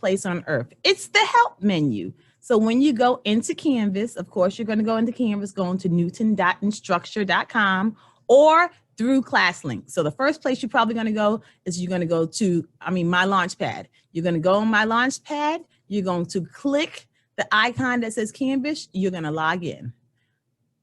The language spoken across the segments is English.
place on earth? It's the help menu. So when you go into Canvas, of course, you're going to go into Canvas, going to newton.instructure.com or through ClassLink. So the first place you're probably going to go is you're going to go to, My Launchpad. You're going to go on My Launchpad. You're going to click the icon that says Canvas. You're going to log in.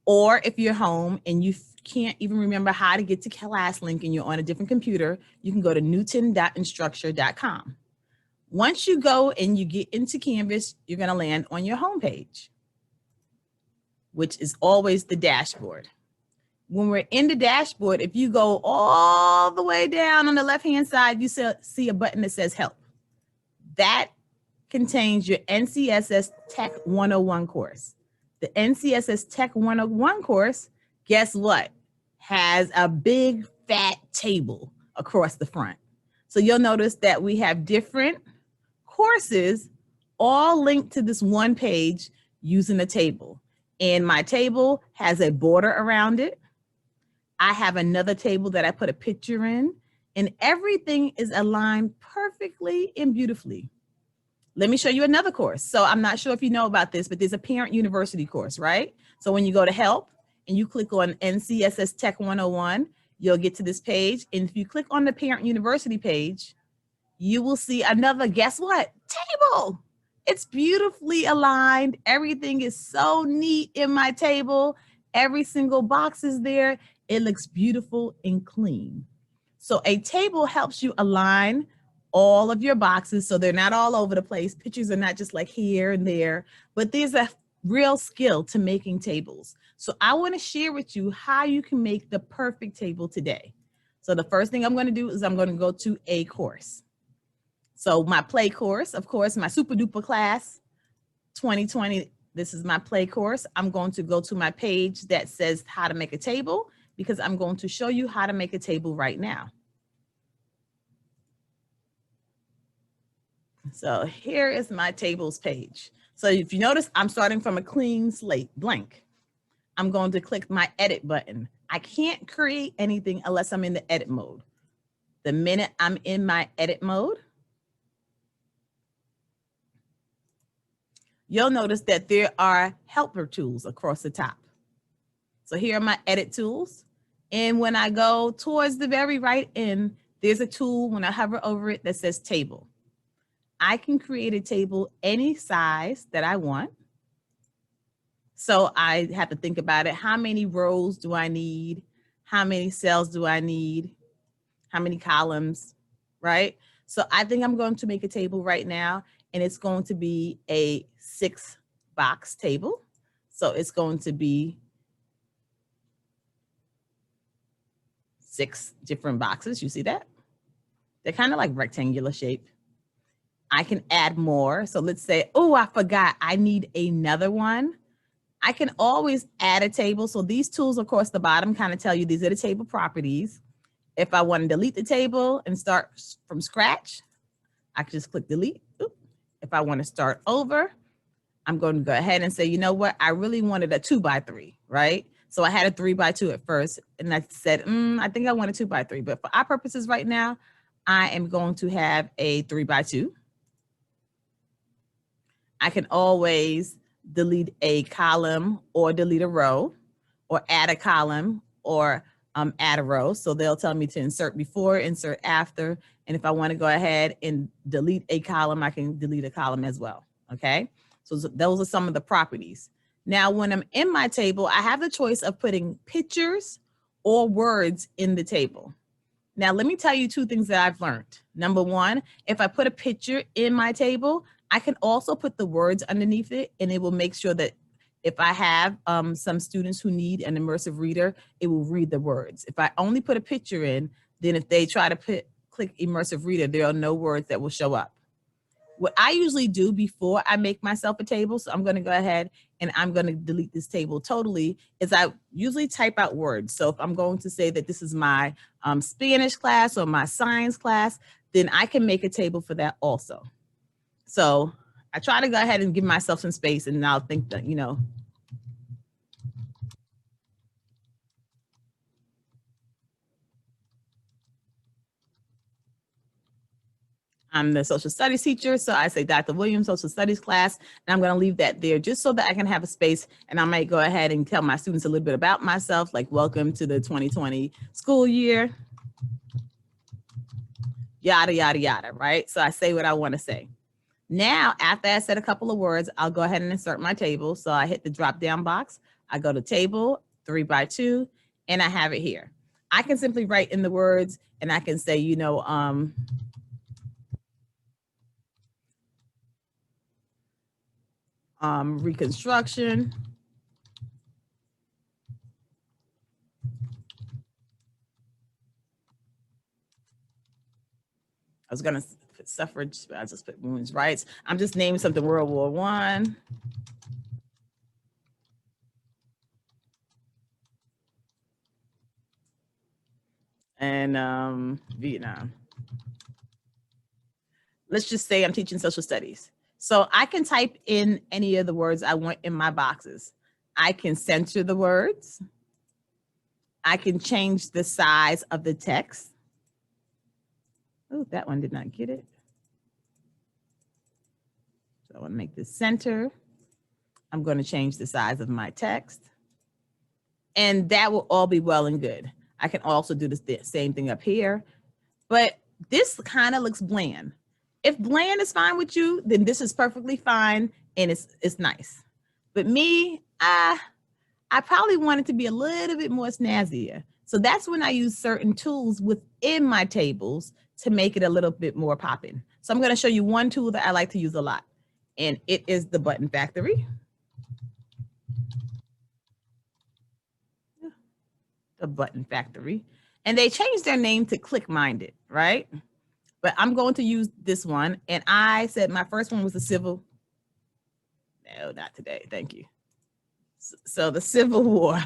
Or if you're home and you can't even remember how to get to ClassLink and you're on a different computer, you can go to newton.instructure.com. Once you go and you get into Canvas, you're going to land on your home page, which is always the dashboard. When we're in the dashboard, if you go all the way down on the left-hand side, you see a button that says Help. That contains your NCSS Tech 101 course. The NCSS Tech 101 course, guess what? Has a big fat table across the front. So you'll notice that we have different courses all linked to this one page using a table. And my table has a border around it. I have another table that I put a picture in, and everything is aligned perfectly and beautifully. Let me show you another course. So I'm not sure if you know about this, but there's a Parent University course, right? So when you go to Help and you click on NCSS Tech 101, you'll get to this page. And if you click on the Parent University page, you will see another, guess what? Table. It's beautifully aligned. Everything is so neat in my table. Every single box is there. It looks beautiful and clean. So a table helps you align all of your boxes so they're not all over the place. Pictures are not just like here and there, but there's a real skill to making tables. So I want to share with you how you can make the perfect table today. So the first thing I'm going to do is I'm going to go to a course. So my play course, of course, my super duper class 2020, this is my play course. I'm going to go to my page that says how to make a table because I'm going to show you how to make a table right now. So here is my tables page. So if you notice, I'm starting from a clean slate, blank. I'm going to click my edit button. I can't create anything unless I'm in the edit mode. The minute I'm in my edit mode, you'll notice that there are helper tools across the top. So here are my edit tools. And when I go towards the very right end, there's a tool when I hover over it that says table. I can create a table any size that I want. So I have to think about it. How many rows do I need? How many cells do I need? How many columns, right? So I think I'm going to make a table right now, and it's going to be a 6-box table. So it's going to be 6 different boxes. You see that? They're kind of like rectangular shape. I can add more. So let's say, oh, I forgot, I need another one. I can always add a table. So these tools across the bottom kind of tell you these are the table properties. If I want to delete the table and start from scratch, I can just click delete. Oop. If I want to start over, I'm going to go ahead and say, you know what? I really wanted a 2x3, right? So I had a 3x2 at first, and I said, I think I want a 2x3. But for our purposes right now, I am going to have a 3x2. I can always delete a column or delete a row or add a column or add a row. So they'll tell me to insert before, insert after. And if I want to go ahead and delete a column, I can delete a column as well. Okay. So those are some of the properties. Now, when I'm in my table, I have the choice of putting pictures or words in the table. Now, let me tell you 2 things that I've learned. Number 1, if I put a picture in my table, I can also put the words underneath it, and it will make sure that if I have some students who need an immersive reader, it will read the words. If I only put a picture in, then if they try to click immersive reader, there are no words that will show up. What I usually do before I make myself a table, so I'm going to go ahead and I'm going to delete this table totally, is I usually type out words. So if I'm going to say that this is my Spanish class or my science class, then I can make a table for that also. So I try to go ahead and give myself some space, and I'll think that, you know, I'm the social studies teacher, so I say Dr. Williams social studies class, and I'm going to leave that there just so that I can have a space, and I might go ahead and tell my students a little bit about myself, like welcome to the 2020 school year, yada, yada, yada, right? So I say what I want to say. Now, after I said a couple of words, I'll go ahead and insert my table. So I hit the drop down box, I go to table 3x2, and I have it here. I can simply write in the words, and I can say, you know, reconstruction. I was gonna put suffrage, but I just put women's rights. I'm just naming something World War I. And Vietnam. Let's just say I'm teaching social studies. So I can type in any of the words I want in my boxes. I can center the words. I can change the size of the text. Oh, that one did not get it. So I want to make this center. I'm going to change the size of my text. And that will all be well and good. I can also do the same thing up here. But this kind of looks bland. If bland is fine with you, then this is perfectly fine and it's nice. But me, I probably want it to be a little bit more snazzier. So that's when I use certain tools within my tables to make it a little bit more popping. So I'm going to show you one tool that I like to use a lot, and it is the Button Factory. The Button Factory. And they changed their name to ClickMinded, right? But I'm going to use this one. And I said my first one was the Civil. No, not today. Thank you. So the Civil War.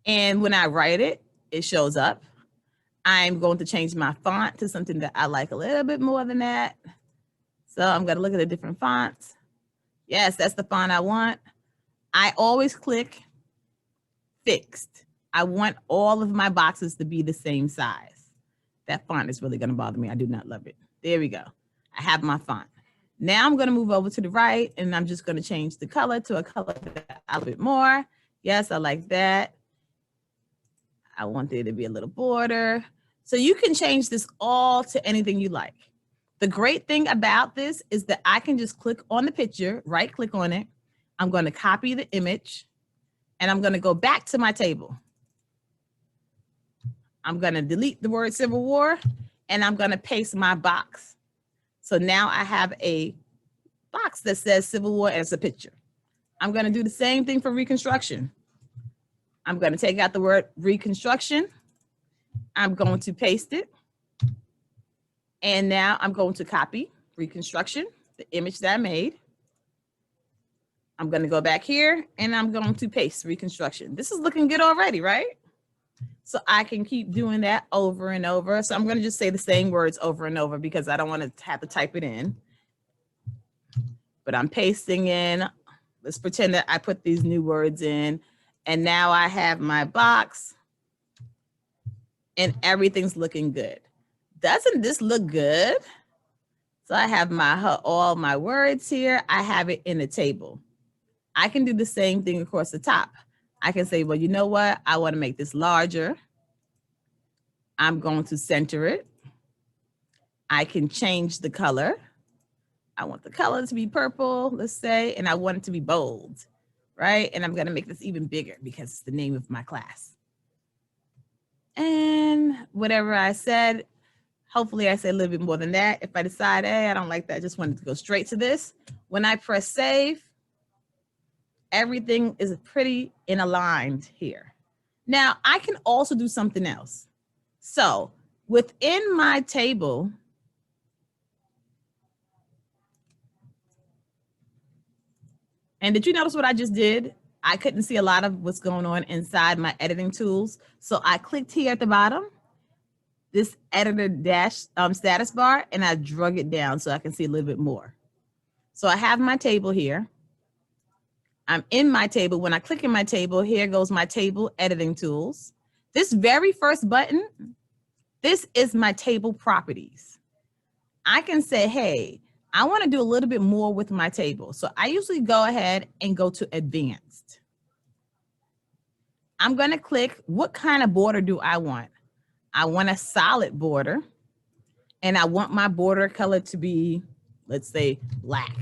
And when I write it, it shows up. I'm going to change my font to something that I like a little bit more than that. So I'm going to look at the different fonts. Yes, that's the font I want. I always click fixed. I want all of my boxes to be the same size. That font is really going to bother me. I do not love it. There we go. I have my font. Now I'm going to move over to the right, and I'm just going to change the color to a color that a little bit more. Yes, I like that. I want there to be a little border. So you can change this all to anything you like. The great thing about this is that I can just click on the picture, right click on it. I'm going to copy the image, and I'm going to go back to my table. I'm going to delete the word Civil War, and I'm going to paste my box. So now I have a box that says Civil War as a picture. I'm going to do the same thing for Reconstruction. I'm going to take out the word Reconstruction. I'm going to paste it. And now I'm going to copy Reconstruction, the image that I made. I'm going to go back here, and I'm going to paste Reconstruction. This is looking good already, right? So I can keep doing that over and over. So I'm going to just say the same words over and over because I don't want to have to type it in. But I'm pasting in. Let's pretend that I put these new words in. And now I have my box, and everything's looking good. Doesn't this look good? So I have all my words here. I have it in a table. I can do the same thing across the top. I can say, well, you know what? I want to make this larger. I'm going to center it. I can change the color. I want the color to be purple, let's say, and I want it to be bold, right? And I'm going to make this even bigger because it's the name of my class. And whatever I said, hopefully I say a little bit more than that. If I decide, hey, I don't like that, I just wanted to go straight to this. When I press save, everything is pretty in aligned here. Now I can also do something else. So within my table, and did you notice what I just did? I couldn't see a lot of what's going on inside my editing tools. So I clicked here at the bottom, this editor dash status bar, and I drug it down so I can see a little bit more. So I have my table here. I'm in my table. When I click in my table, here goes my table editing tools. This very first button, this is my table properties. I can say, hey, I want to do a little bit more with my table. So I usually go ahead and go to advanced. I'm going to click what kind of border do I want? I want a solid border, and I want my border color to be, let's say, black.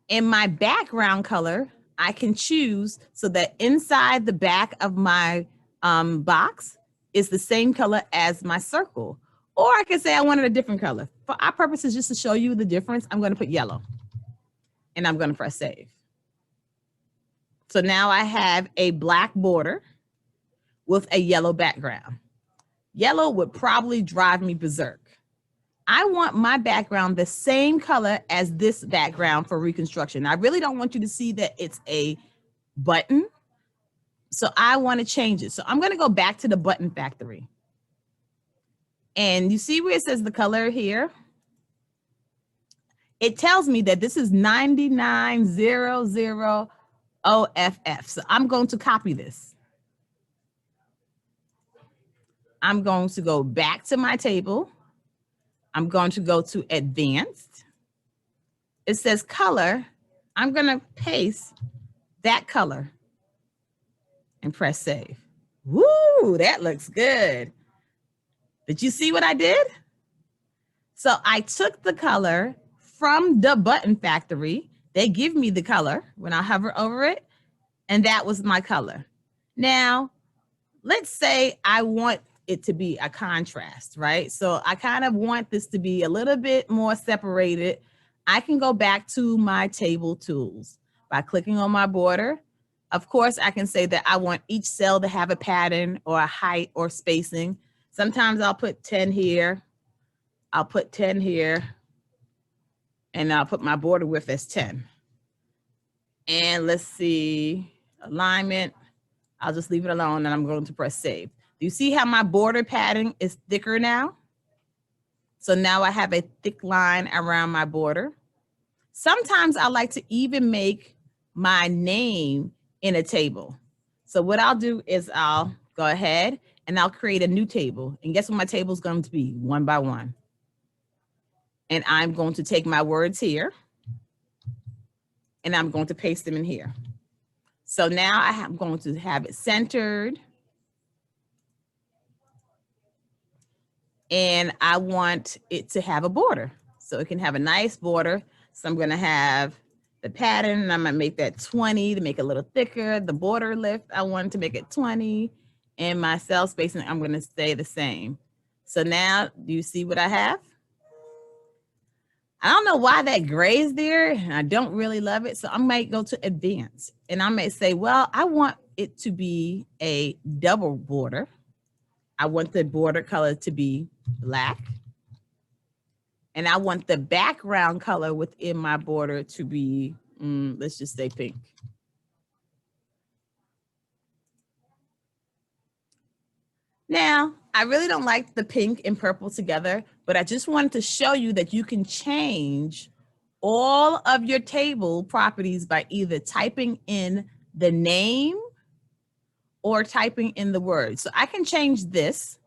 In my background color, I can choose so that inside the back of my box is the same color as my circle. Or I can say I wanted a different color. For our purposes, just to show you the difference, I'm going to put yellow. And I'm going to press save. So now I have a black border with a yellow background. Yellow would probably drive me berserk. I want my background the same color as this background for Reconstruction. I really don't want you to see that it's a button. So I want to change it. So I'm going to go back to the button factory. And you see where it says the color here? It tells me that this is 9900 OFF. So I'm going to copy this. I'm going to go back to my table. I'm going to go to advanced. It says color. I'm going to paste that color and press save. Woo, that looks good. Did you see what I did? So I took the color from the button factory. They give me the color when I hover over it, and that was my color. Now, let's say I want it to be a contrast, right? So I kind of want this to be a little bit more separated. I can go back to my table tools by clicking on my border. Of course, I can say that I want each cell to have a pattern or a height or spacing. Sometimes I'll put 10 here. I'll put 10 here. And I'll put my border width as 10. And let's see, alignment. I'll just leave it alone and I'm going to press save. Do you see how my border pattern is thicker now? So now I have a thick line around my border. Sometimes I like to even make my name in a table. So what I'll do is I'll go ahead and I'll create a new table. And guess what my table is going to be? 1 by 1. And I'm going to take my words here and I'm going to paste them in here. So now I'm going to have it centered. And I want it to have a border. So it can have a nice border. So I'm going to have the pattern and I'm going to make that 20 to make it a little thicker. The border lift, I want to make it 20. And my cell spacing, I'm going to stay the same. So now, do you see what I have? I don't know why that gray is there. I don't really love it. So I might go to advanced and I may say, well, I want it to be a double border. I want the border color to be black. And I want the background color within my border to be, let's just say pink. Now, I really don't like the pink and purple together, but I just wanted to show you that you can change all of your table properties by either typing in the name or typing in the word. So I can change this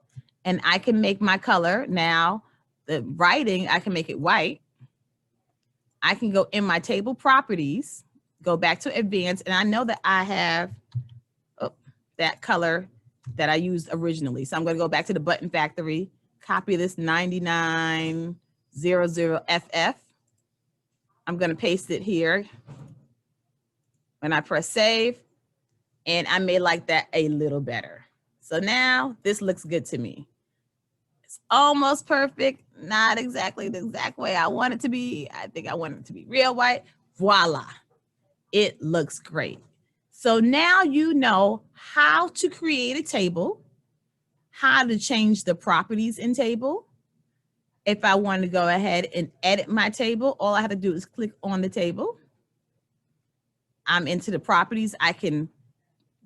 and I can make my color now, the writing, I can make it white. I can go in my table properties, go back to advanced, and I know that I have that color that I used originally. So I'm going to go back to the button factory, copy this 9900FF. I'm going to paste it here. When I press save, and I may like that a little better. So now this looks good to me. It's almost perfect, not exactly the exact way I want it to be. I think I want it to be real white. Voila, it looks great. So now you know how to create a table, how to change the properties in table. If I want to go ahead and edit my table, all I have to do is click on the table. I'm into the properties. I can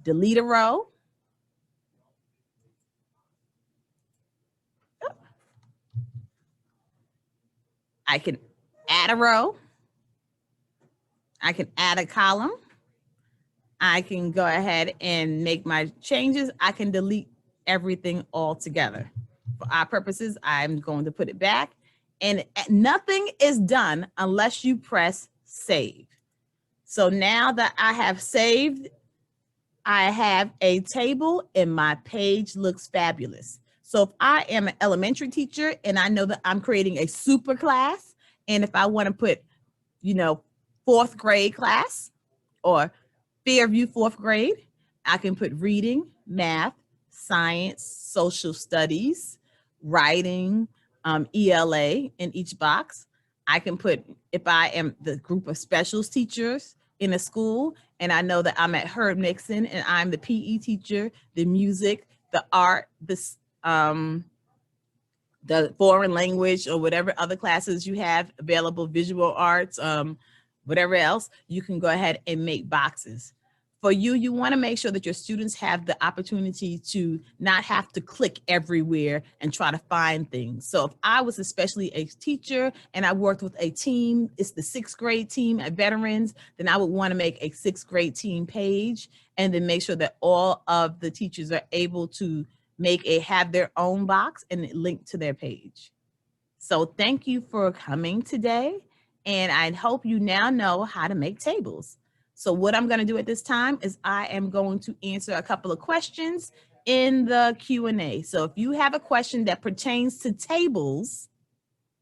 delete a row. I can add a row. I can add a column. I can go ahead and make my changes. I can delete everything altogether. For our purposes, I'm going to put it back, and nothing is done unless you press save. So now that I have saved, I have a table and my page looks fabulous. So if I am an elementary teacher and I know that I'm creating a super class, and if I want to put, you know, fourth grade class or Fairview fourth grade, I can put reading, math, science, social studies, writing, ELA in each box. I can put, if I am the group of specials teachers in a school and I know that I'm at Herb Nixon and I'm the PE teacher, the music, the art, the foreign language or whatever other classes you have available, visual arts, whatever else, you can go ahead and make boxes. For you, you want to make sure that your students have the opportunity to not have to click everywhere and try to find things. So if I was especially a teacher and I worked with a team, it's the sixth grade team at Veterans, then I would want to make a sixth grade team page and then make sure that all of the teachers are able to have their own box and link to their page. So thank you for coming today. And I hope you now know how to make tables. So what I'm going to do at this time is I am going to answer a couple of questions in the Q&A. So if you have a question that pertains to tables,